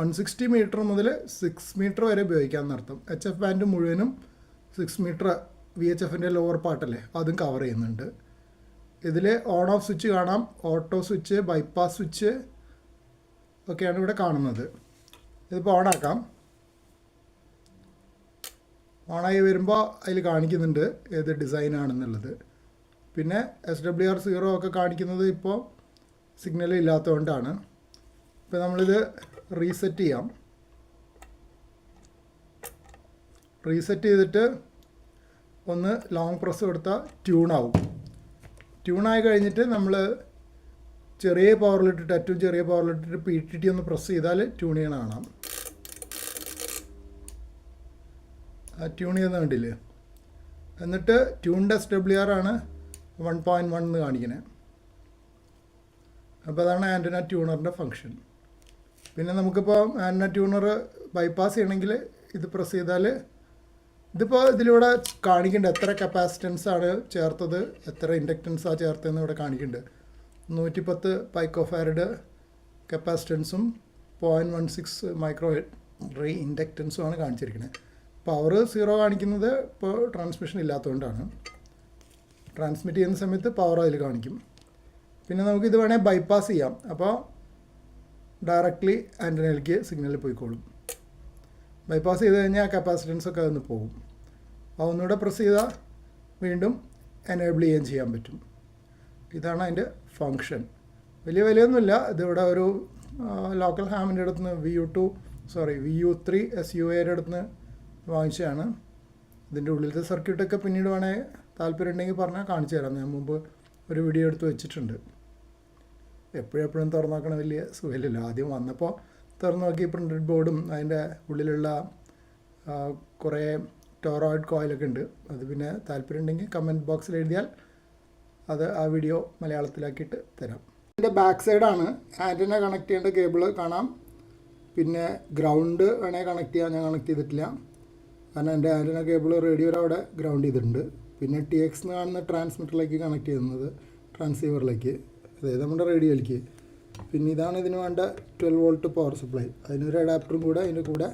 160 metre മുതൽ 6 metre വരെ ഉപയോഗിക്കാമെന്നർത്ഥം. HF band മുഴുവനും 6 മീറ്റർ VHFൻ്റെ ലോവർ പാർട്ടല്ലേ അതും കവർ ചെയ്യുന്നുണ്ട്. ഇതിൽ ഓൺ ഓഫ് സ്വിച്ച് കാണാം, ഓട്ടോ സ്വിച്ച്, ബൈപ്പാസ് സ്വിച്ച് ഒക്കെയാണ് ഇവിടെ കാണുന്നത്. ഇതിപ്പോൾ ഓണാക്കാം. ഓണായി വരുമ്പോൾ അതിൽ കാണിക്കുന്നുണ്ട് ഏത് ഡിസൈനാണെന്നുള്ളത്. പിന്നെ SWR0 ഒക്കെ കാണിക്കുന്നത് ഇപ്പോൾ സിഗ്നൽ ഇല്ലാത്തതുകൊണ്ടാണ്. ഇപ്പോൾ നമ്മളിത് റീസെറ്റ് ചെയ്യാം. റീസെറ്റ് ചെയ്തിട്ട് ഒന്ന് ലോങ് പ്രസ് കൊടുത്താൽ ട്യൂണാവും. ട്യൂണായി കഴിഞ്ഞിട്ട് നമ്മൾ ചെറിയ പവറിലിട്ടിട്ട് ഏറ്റവും ചെറിയ പവറിലിട്ടിട്ട് PTT ഒന്ന് പ്രസ് ചെയ്താൽ ട്യൂൺ ചെയ്യണ കാണാം. ട്യൂൺ ചെയ്യുന്ന കണ്ടില്ലേ. എന്നിട്ട് ട്യൂൺഡ് SWR ആണ് 1.1 എന്ന് കാണിക്കുന്നത്. അപ്പോൾ അതാണ് ആൻറ്റന ട്യൂണറിൻ്റെ ഫങ്ഷൻ. പിന്നെ നമുക്കിപ്പോൾ ആൻറ്റന ട്യൂണർ ബൈപ്പാസ് ചെയ്യണമെങ്കിൽ ഇത് പ്രസ് ചെയ്താൽ ഇതിപ്പോൾ ഇതിലൂടെ കാണിക്കുന്നുണ്ട് എത്ര കപ്പാസിറ്റൻസാണ് ചേർത്തത്, എത്ര ഇൻഡക്റ്റൻസാണ് ചേർത്തതെന്ന് ഇവിടെ കാണിക്കുന്നുണ്ട്. 110 പൈക്കോഫാരഡ് കപ്പാസിറ്റൻസും 0.16 മൈക്രോ ഹെൻറി ഇൻഡക്റ്റൻസുമാണ് കാണിച്ചിരിക്കുന്നത്. പവർ 0 കാണിക്കുന്നത് ഇപ്പോൾ ട്രാൻസ്മിഷൻ ഇല്ലാത്തതുകൊണ്ടാണ്. ട്രാൻസ്മിറ്റ് ചെയ്യുന്ന സമയത്ത് പവർ അതിൽ കാണിക്കും. പിന്നെ നമുക്കിത് വേണേൽ ബൈപ്പാസ് ചെയ്യാം. അപ്പോൾ ഡയറക്റ്റ്ലി ആൻറ്റനയിലേക്ക് സിഗ്നൽ പോയിക്കോളും. ബൈപ്പാസ് ചെയ്ത് കഴിഞ്ഞാൽ കപ്പാസിറ്റൻസ് ഒക്കെ അതൊന്ന് പോകും. അപ്പോൾ ഒന്നുകൂടെ പ്രസ് ചെയ്താൽ വീണ്ടും എനേബിൾ ചെയ്യാൻ പറ്റും. ഇതാണ് അതിൻ്റെ ഫങ്ഷൻ. വലിയ വിലയൊന്നുമില്ല. ഇതിവിടെ ഒരു ലോക്കൽ ഹാമിൻ്റെ അടുത്ത് നിന്ന് VU3 SUAയുടെ അടുത്ത് നിന്ന് വാങ്ങിച്ചതാണ്. ഇതിൻ്റെ ഉള്ളിലത്തെ സർക്യൂട്ടൊക്കെ പിന്നീട് വേണേൽ താല്പര്യം ഉണ്ടെങ്കിൽ പറഞ്ഞാൽ കാണിച്ചു തരാം. ഞാൻ മുമ്പ് ഒരു വീഡിയോ എടുത്ത് വെച്ചിട്ടുണ്ട്. എപ്പോഴും തുറന്നു നോക്കണ വലിയ സുഖമില്ലല്ലോ. ആദ്യം വന്നപ്പോൾ തുറന്നു നോക്കി പ്രിൻറ്റഡ് ബോർഡും അതിൻ്റെ ഉള്ളിലുള്ള കുറേ ടോറോയിഡ് കോയിലൊക്കെ ഉണ്ട്. അത് പിന്നെ താല്പര്യം ഉണ്ടെങ്കിൽ കമൻറ്റ് ബോക്സിൽ എഴുതിയാൽ അത് ആ വീഡിയോ മലയാളത്തിലാക്കിയിട്ട് തരാം. ഇതിൻ്റെ ബാക്ക് സൈഡാണ് ആൻറ്റന കണക്ട് ചെയ്യേണ്ട കേബിൾ കാണാം. പിന്നെ ഗ്രൗണ്ട് വേണേൽ കണക്ട് ചെയ്യാൻ ഞാൻ കണക്ട് ചെയ്തിട്ടില്ല. കാരണം എൻ്റെ ആൻറ്റന കേബിൾ റേഡിയോയുടെ അവിടെ ഗ്രൗണ്ട് ചെയ്തിട്ടുണ്ട്. പിന്നെ TX എന്ന് കാണുന്ന ട്രാൻസ്മിറ്ററിലേക്ക് കണക്ട് ചെയ്യുന്നത്, ട്രാൻസീവറിലേക്ക്, അതായത് നമ്മുടെ റേഡിയോയിലേക്ക്. പിന്നെ ഇതാണ് ഇതിന് വേണ്ട 12 വോൾട്ട് പവർ സപ്ലൈ. അതിനൊരു അഡാപ്റ്ററും കൂടെ അതിൻ്റെ കൂടെ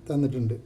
തന്നിട്ടുണ്ട്.